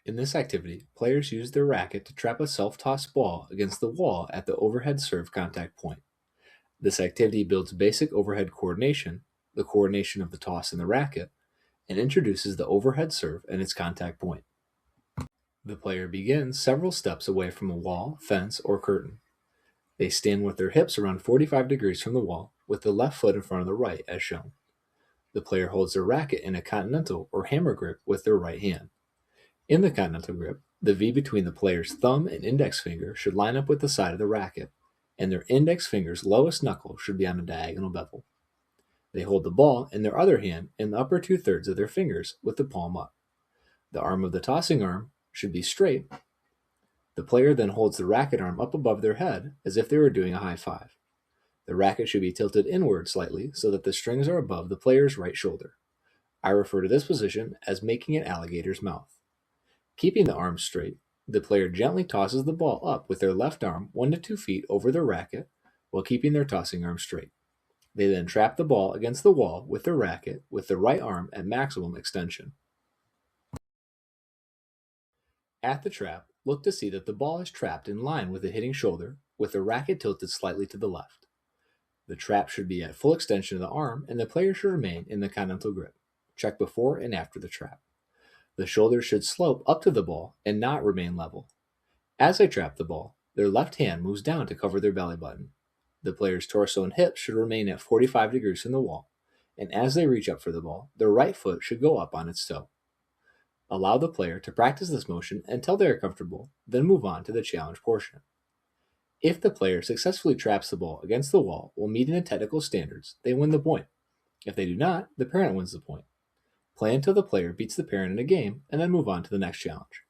In this activity, players use their racket to trap a self-tossed ball against the wall at the overhead serve contact point. This activity builds basic overhead coordination, the coordination of the toss and the racket, and introduces the overhead serve and its contact point. The player begins several steps away from a wall, fence, or curtain. They stand with their hips around 45 degrees from the wall, with the left foot in front of the right, as shown. The player holds their racket in a continental or hammer grip with their right hand. In the continental grip, the V between the player's thumb and index finger should line up with the side of the racket, and their index finger's lowest knuckle should be on a diagonal bevel. They hold the ball in their other hand in the upper two-thirds of their fingers with the palm up. The arm of the tossing arm should be straight. The player then holds the racket arm up above their head as if they were doing a high five. The racket should be tilted inward slightly so that the strings are above the player's right shoulder. I refer to this position as making an alligator's mouth. Keeping the arms straight, the player gently tosses the ball up with their left arm 1 to 2 feet over their racket while keeping their tossing arm straight. They then trap the ball against the wall with their racket with the right arm at maximum extension. At the trap, look to see that the ball is trapped in line with the hitting shoulder with the racket tilted slightly to the left. The trap should be at full extension of the arm and the player should remain in the continental grip. Check before and after the trap. The shoulders should slope up to the ball and not remain level. As they trap the ball, their left hand moves down to cover their belly button. The player's torso and hips should remain at 45 degrees from the wall, and as they reach up for the ball, their right foot should go up on its toe. Allow the player to practice this motion until they are comfortable, then move on to the challenge portion. If the player successfully traps the ball against the wall while meeting the technical standards, they win the point. If they do not, the parent wins the point. Play until the player beats the parent in a game, and then move on to the next challenge.